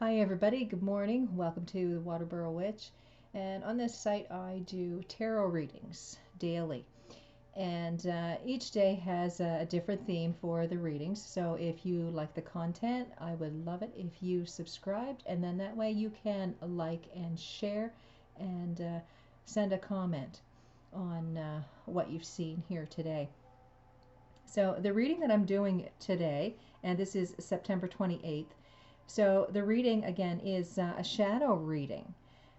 Hi everybody, good morning. Welcome to the Waterboro Witch. And on this site I do tarot readings daily. And each day has a different theme for the readings. So if you like the content, I would love it if you subscribed. And then that way you can like and share and send a comment on what you've seen here today. So the reading that I'm doing today, and this is September 28th, so the reading again is a shadow reading,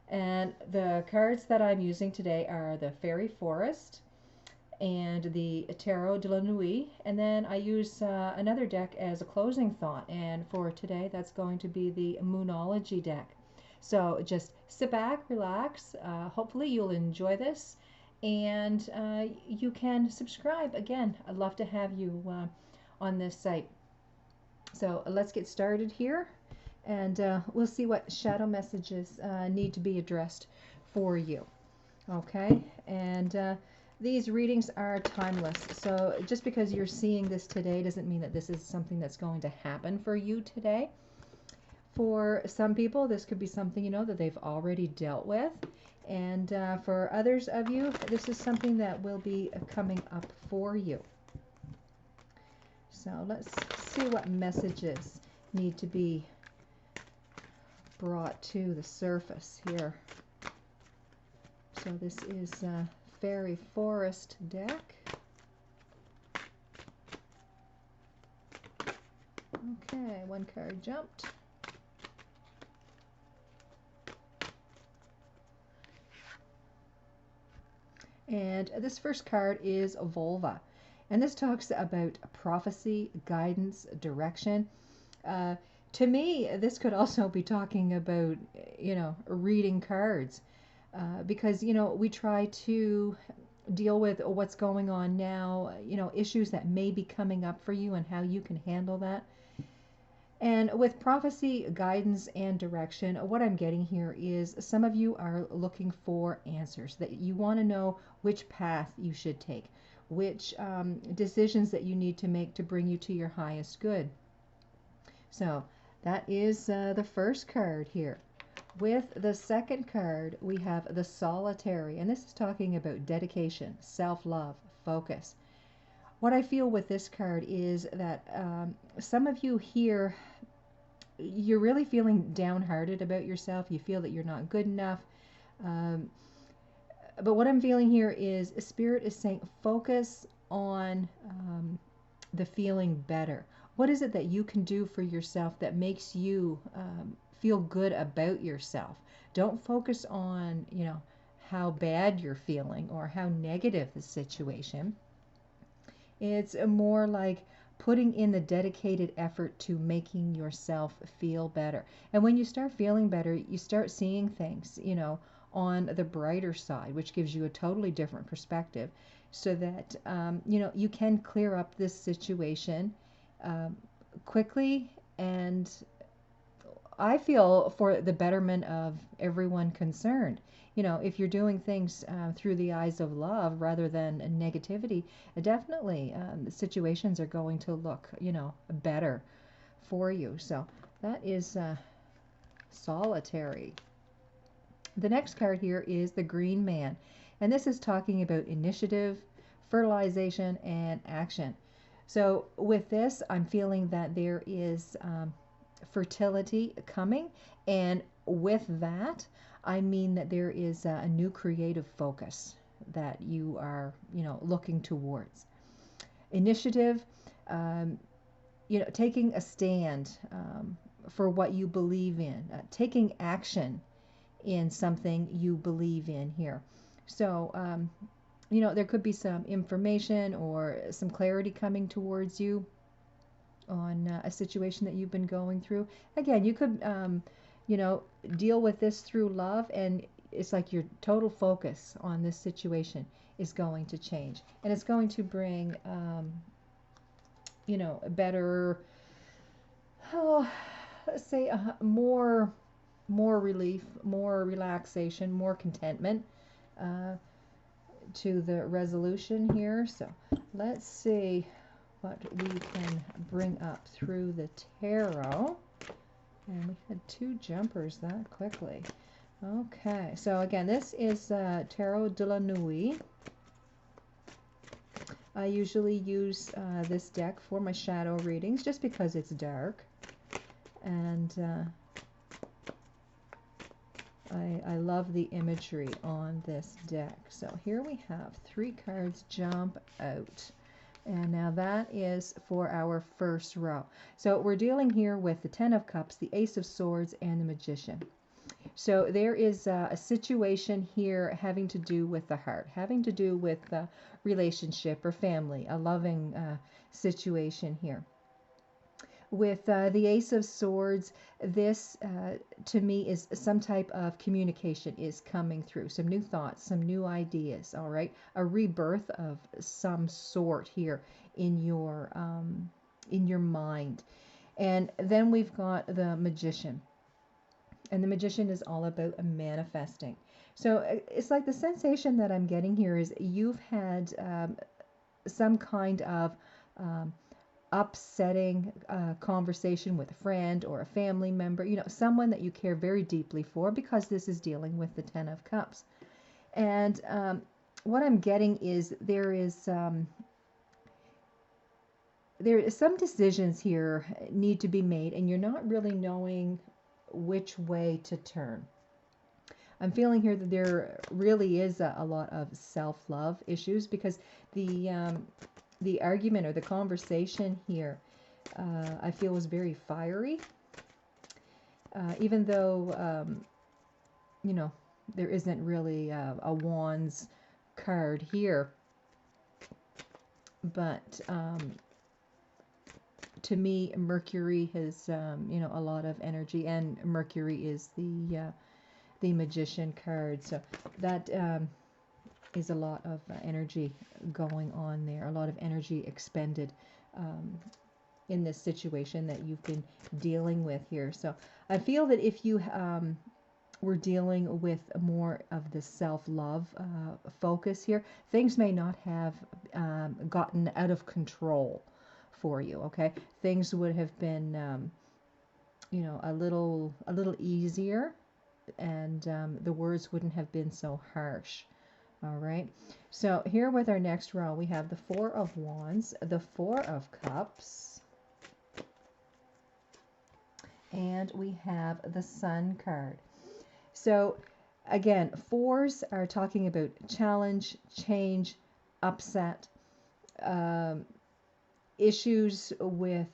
and the cards that I'm using today are the Fairy Forest and the Tarot de la Nuit, and then I use another deck as a closing thought, and for today that's going to be the Moonology deck. So just sit back, relax, hopefully you'll enjoy this, and you can subscribe. Again, I'd love to have you on this site. So let's get started here, and we'll see what shadow messages need to be addressed for you. Okay, and these readings are timeless. So just because you're seeing this today doesn't mean that this is something that's going to happen for you today. For some people, this could be something, that they've already dealt with. And for others of you, this is something that will be coming up for you. So let's see what messages need to be brought to the surface here. So this is Fairy Forest deck. Okay, one card jumped. And this first card is Volva. And this talks about prophecy, guidance, direction. To me, this could also be talking about, reading cards. Because, we try to deal with what's going on now, issues that may be coming up for you and how you can handle that. And with prophecy, guidance, and direction, what I'm getting here is some of you are looking for answers, that you want to know which path you should take, which decisions that you need to make to bring you to your highest good. So that is the first card here. With the second card, we have the Solitary, and this is talking about dedication, self-love, focus. What I feel with this card is that some of you here, you're really feeling downhearted about yourself. You feel that you're not good enough. But what I'm feeling here is Spirit is saying focus on the feeling better. What is it that you can do for yourself that makes you feel good about yourself? Don't focus on, how bad you're feeling or how negative the situation. It's more like putting in the dedicated effort to making yourself feel better. And when you start feeling better, you start seeing things, on the brighter side, which gives you a totally different perspective, so that, you can clear up this situation quickly, and I feel for the betterment of everyone concerned. If you're doing things through the eyes of love rather than negativity, definitely the situations are going to look, better for you. So that is Solitary. The next card here is the Green Man, and this is talking about initiative, fertilization, and action. So with this, I'm feeling that there is fertility coming, and with that I mean that there is a new creative focus that you are looking towards. Initiative, taking a stand for what you believe in, taking action in something you believe in here. So there could be some information or some clarity coming towards you on a situation that you've been going through. Again, you could, deal with this through love, and it's like your total focus on this situation is going to change, and it's going to bring, a better, let's say, more relief, more relaxation, more contentment to the resolution here. So let's see what we can bring up through the tarot. And we had two jumpers that quickly. Okay, so again, this is Tarot de la Nuit. I usually use this deck for my shadow readings just because it's dark. And I love the imagery on this deck. So here we have 3 cards jump out. And now that is for our first row. So we're dealing here with the Ten of Cups, the Ace of Swords, and the Magician. So there is a situation here having to do with the heart, having to do with relationship or family, a loving situation here. With the Ace of Swords, this to me is some type of communication is coming through. Some new thoughts, some new ideas, all right? A rebirth of some sort here in your mind. And then we've got the Magician. And the Magician is all about manifesting. So it's like the sensation that I'm getting here is you've had some kind of upsetting conversation with a friend or a family member, you know, someone that you care very deeply for, because this is dealing with the Ten of Cups. And what I'm getting is there is some decisions here need to be made, and you're not really knowing which way to turn. I'm feeling here that there really is a lot of self-love issues, because the argument or the conversation here I feel was very fiery, even though you know, there isn't really a Wands card here, but to me, Mercury has you know, a lot of energy, and Mercury is the Magician card, so that is a lot of energy going on there, a lot of energy expended in this situation that you've been dealing with here. So I feel that if you were dealing with more of the self-love focus here, things may not have gotten out of control for you, okay? Things would have been you know, a little easier, and the words wouldn't have been so harsh. All right, so here with our next row, we have the Four of Wands, the Four of Cups, and we have the Sun card. So again, fours are talking about challenge, change, upset, issues with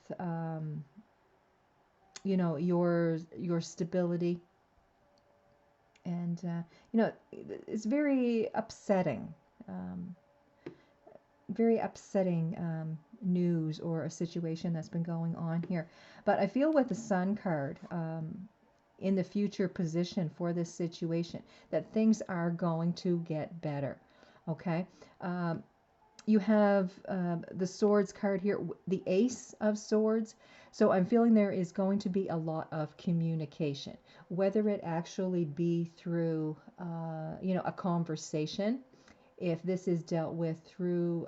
you know, your stability, and you know, it's very upsetting, news or a situation that's been going on here. But I feel with the Sun card in the future position for this situation, that things are going to get better. Okay, you have the Swords card here, the Ace of Swords. So I'm feeling there is going to be a lot of communication, whether it actually be through, you know, a conversation, if this is dealt with through,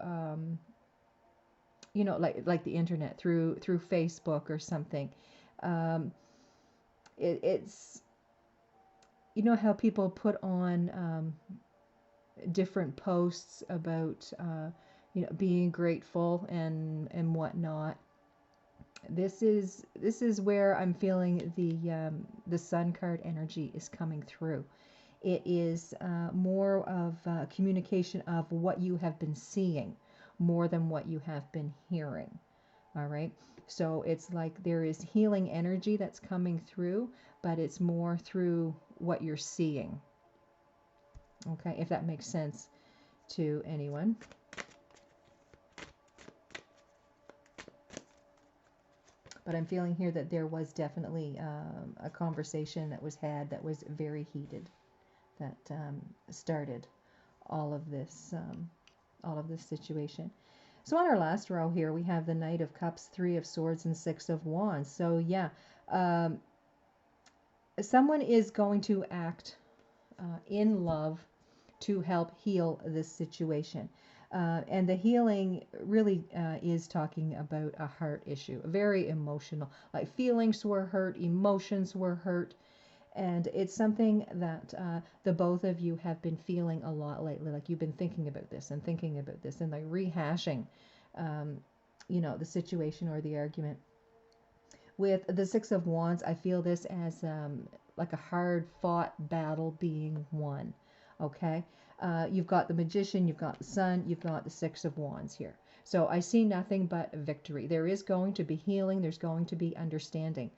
you know, like the internet, through Facebook or something. It's, you know, how people put on different posts about, you know, being grateful and whatnot. This is where I'm feeling the Sun card energy is coming through. It is more of communication of what you have been seeing, more than what you have been hearing. All right. So it's like there is healing energy that's coming through, but it's more through what you're seeing. Okay, if that makes sense to anyone. But I'm feeling here that there was definitely a conversation that was had that was very heated, that started all of this situation. So on our last row here, we have the Knight of Cups, Three of Swords, and Six of Wands. So yeah, someone is going to act in love to help heal this situation. And the healing really is talking about a heart issue, very emotional. Like feelings were hurt, emotions were hurt, and it's something that the both of you have been feeling a lot lately. Like you've been thinking about this and thinking about this and like rehashing, um, the situation or the argument. With the Six of Wands, I feel this as like a hard fought battle being won. Okay? You've got the Magician, you've got the Sun, you've got the Six of Wands here. So I see nothing but victory. There is going to be healing, there's going to be understanding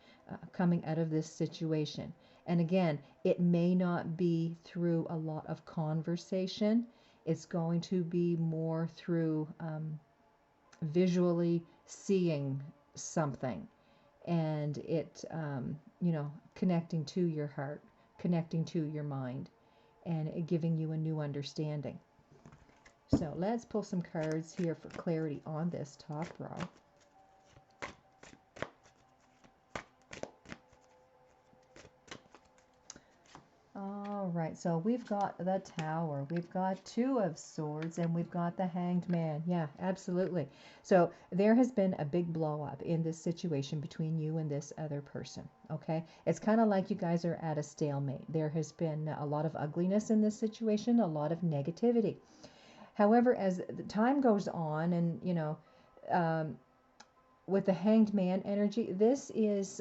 coming out of this situation. And again, it may not be through a lot of conversation, it's going to be more through visually seeing something and it, connecting to your heart, connecting to your mind, and it giving you a new understanding. So let's pull some cards here for clarity on this top row. All right, so we've got the Tower, we've got Two of Swords, and we've got the Hanged Man. Yeah, absolutely. So there has been a big blow up in this situation between you and this other person, okay? It's kind of like you guys are at a stalemate. There has been a lot of ugliness in this situation, a lot of negativity. However, as the time goes on and, um, with the Hanged Man energy, this is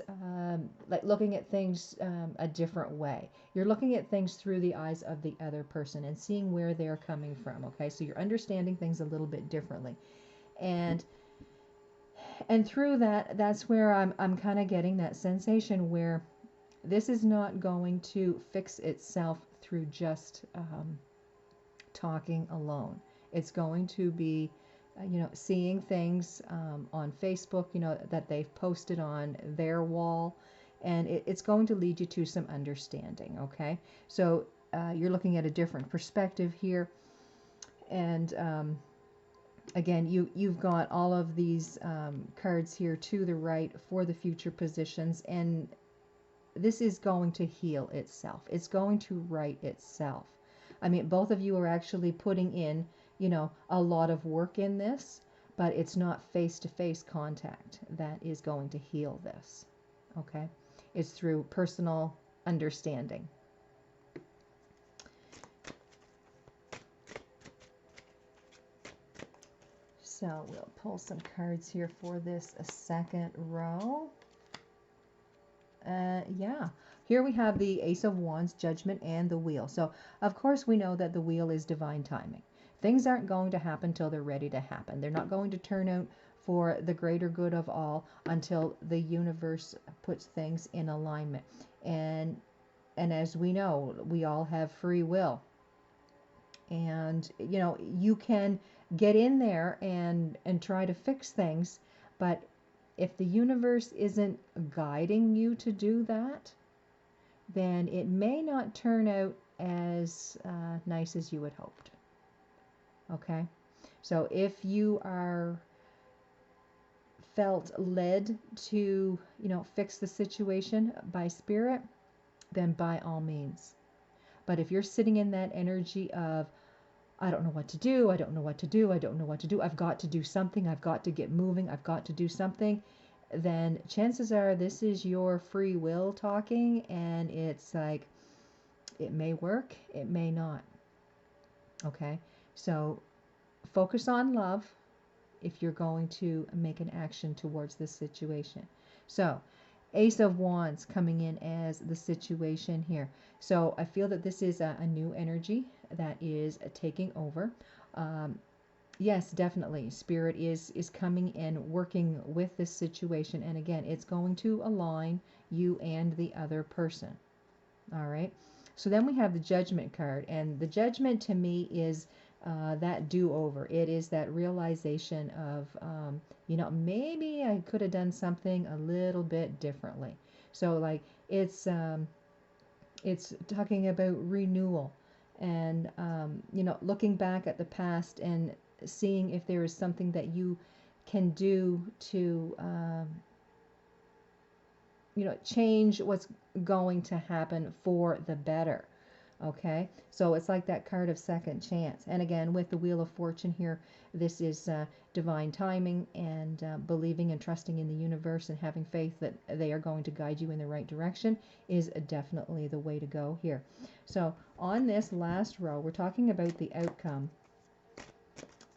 like looking at things a different way. You're looking at things through the eyes of the other person and seeing where they're coming from. Okay, so you're understanding things a little bit differently, and through that, that's where I'm kind of getting that sensation where this is not going to fix itself through just talking alone. It's going to be seeing things on Facebook, that they've posted on their wall, and it's going to lead you to some understanding, okay? So you're looking at a different perspective here, and again, you've got all of these cards here to the right for the future positions, and this is going to heal itself. It's going to right itself. I mean, both of you are actually putting in, a lot of work in this, but it's not face-to-face contact that is going to heal this, okay? It's through personal understanding. So we'll pull some cards here for this second row. Yeah. Here we have the Ace of Wands, Judgment, and the Wheel. So, of course, we know that the Wheel is divine timing. Things aren't going to happen till they're ready to happen. They're not going to turn out for the greater good of all until the universe puts things in alignment. And as we know, we all have free will. And, you can get in there and try to fix things, but if the universe isn't guiding you to do that, then it may not turn out as nice as you had hoped. Okay? So if you are felt led to, fix the situation by spirit, then by all means. But if you're sitting in that energy of, I don't know what to do, I don't know what to do, I don't know what to do, I've got to do something, I've got to get moving, I've got to do something, then chances are this is your free will talking, and it's like, it may work, it may not. Okay? So focus on love if you're going to make an action towards this situation. So Ace of Wands coming in as the situation here. So I feel that this is a new energy that is taking over. Yes, definitely. Spirit is coming and working with this situation. And again, it's going to align you and the other person. All right. So then we have the Judgment card. And the Judgment to me is that do-over. It is that realization of, maybe I could have done something a little bit differently. So like it's talking about renewal and, looking back at the past and seeing if there is something that you can do to, change what's going to happen for the better. Okay, so it's like that card of second chance. And again, with the Wheel of Fortune here, this is divine timing and believing and trusting in the universe and having faith that they are going to guide you in the right direction is definitely the way to go here. So on this last row, we're talking about the outcome.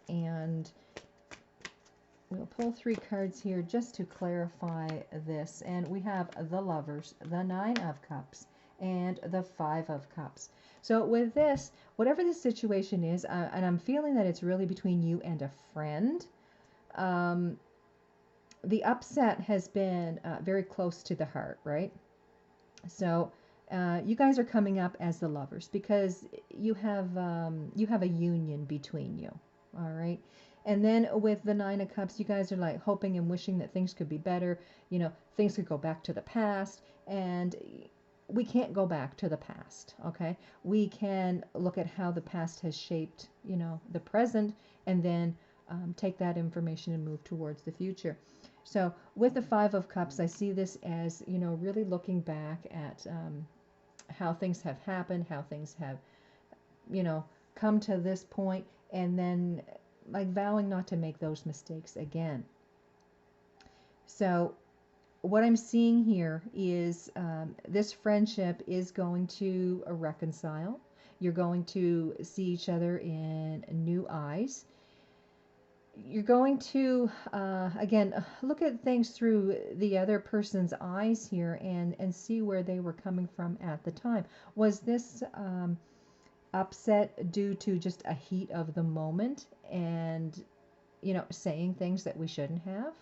And we'll pull 3 cards here just to clarify this. And we have the Lovers, the Nine of Cups, and the Five of Cups. So with this, whatever the situation is, and I'm feeling that it's really between you and a friend, the upset has been very close to the heart, right? So you guys are coming up as the lovers because you have a union between you, all right? And then with the Nine of Cups, you guys are like hoping and wishing that things could be better. You know, things could go back to the past, and we can't go back to the past, okay? We can look at how the past has shaped, you know, the present, and then take that information and move towards the future. So with the Five of Cups, I see this as, you know, really looking back at how things have happened, how things have, you know, come to this point, and then like vowing not to make those mistakes again. So what I'm seeing here is this friendship is going to reconcile. You're going to see each other in new eyes. You're going to, again, look at things through the other person's eyes here and see where they were coming from at the time. Was this upset due to just a heat of the moment and, you know, saying things that we shouldn't have?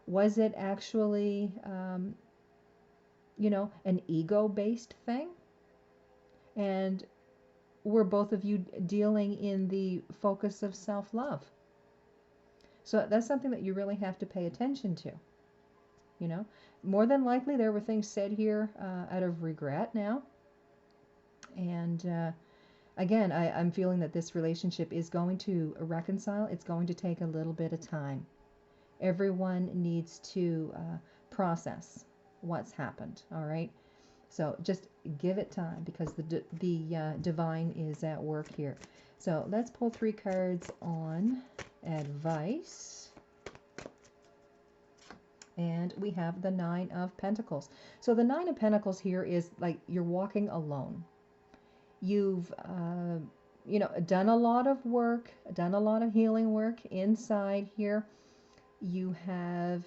Was it actually, you know, an ego-based thing? And were both of you dealing in the focus of self-love? So that's something that you really have to pay attention to. You know, more than likely there were things said here out of regret now. And again, I'm feeling that this relationship is going to reconcile. It's going to take a little bit of time. Everyone needs to process what's happened, all right? So just give it time because the divine is at work here. So let's pull 3 cards on advice. And we have the Nine of Pentacles. So the Nine of Pentacles here is like you're walking alone. You've, you know, done a lot of work, done a lot of healing work inside here. You have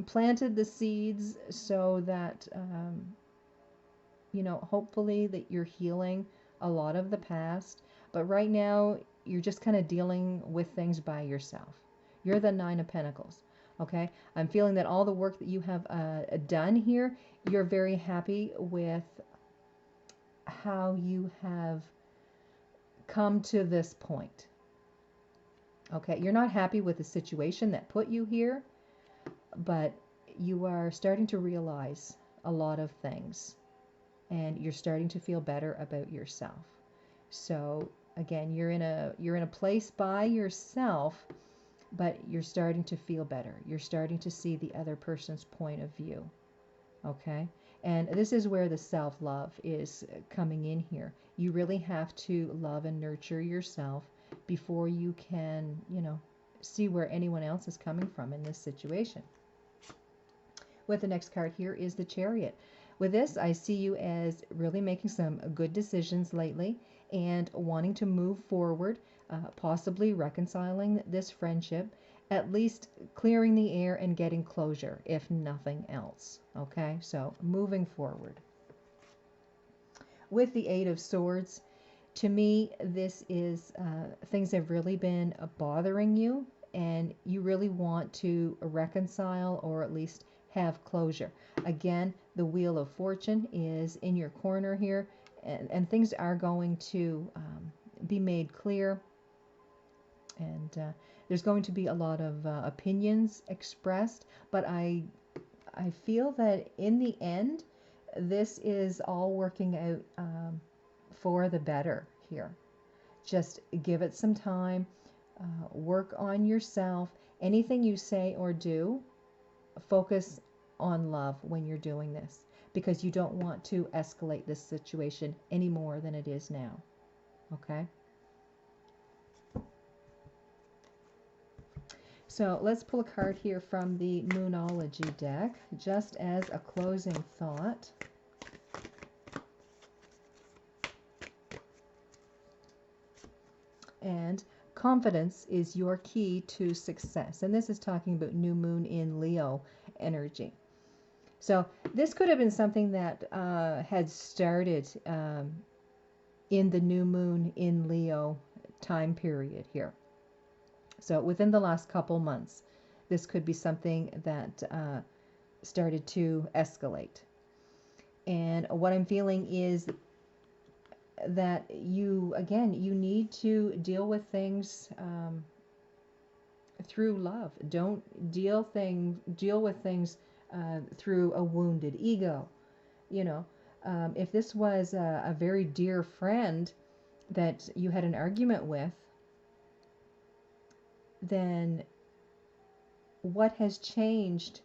planted the seeds so that, you know, hopefully that you're healing a lot of the past. But right now, you're just kind of dealing with things by yourself. You're the Nine of Pentacles. Okay, I'm feeling that all the work that you have done here, you're very happy with how you have come to this point. Okay, you're not happy with the situation that put you here, but you are starting to realize a lot of things and you're starting to feel better about yourself. So again, you're in a place by yourself, but you're starting to feel better. You're starting to see the other person's point of view. Okay? And this is where the self-love is coming in here. You really have to love and nurture yourself before you can, you know, see where anyone else is coming from in this situation. With the next card here is the Chariot. With this, I see you as really making some good decisions lately and wanting to move forward, possibly reconciling this friendship, at least clearing the air and getting closure, if nothing else. Okay, so moving forward. With the Eight of Swords, to me, this is things have really been bothering you, and you really want to reconcile or at least have closure. Again, the Wheel of Fortune is in your corner here, and things are going to be made clear. And there's going to be a lot of opinions expressed, but I feel that in the end, this is all working out for the better here. Just give it some time, work on yourself. Anything you say or do, focus on love when you're doing this, because you don't want to escalate this situation any more than it is now. Okay? So let's pull a card here from the Moonology deck, just as a closing thought. And confidence is your key to success. And this is talking about new moon in Leo energy. So this could have been something that had started in the new moon in Leo time period here. So within the last couple months, this could be something that started to escalate. And what I'm feeling is that you need to deal with things through love. Don't deal with things through a wounded ego. You know, if this was a very dear friend that you had an argument with, then what has changed,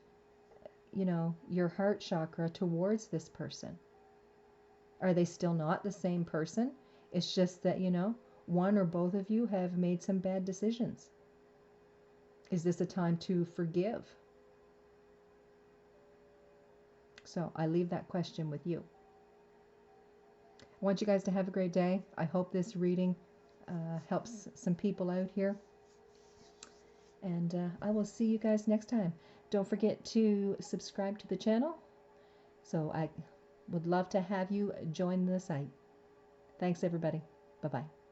your heart chakra towards this person? Are they still not the same person? It's just that, one or both of you have made some bad decisions. Is this a time to forgive? So I leave that question with you. I want you guys to have a great day. I hope this reading helps some people out here. And I will see you guys next time. Don't forget to subscribe to the channel. So I would love to have you join the site. Thanks, everybody. Bye-bye.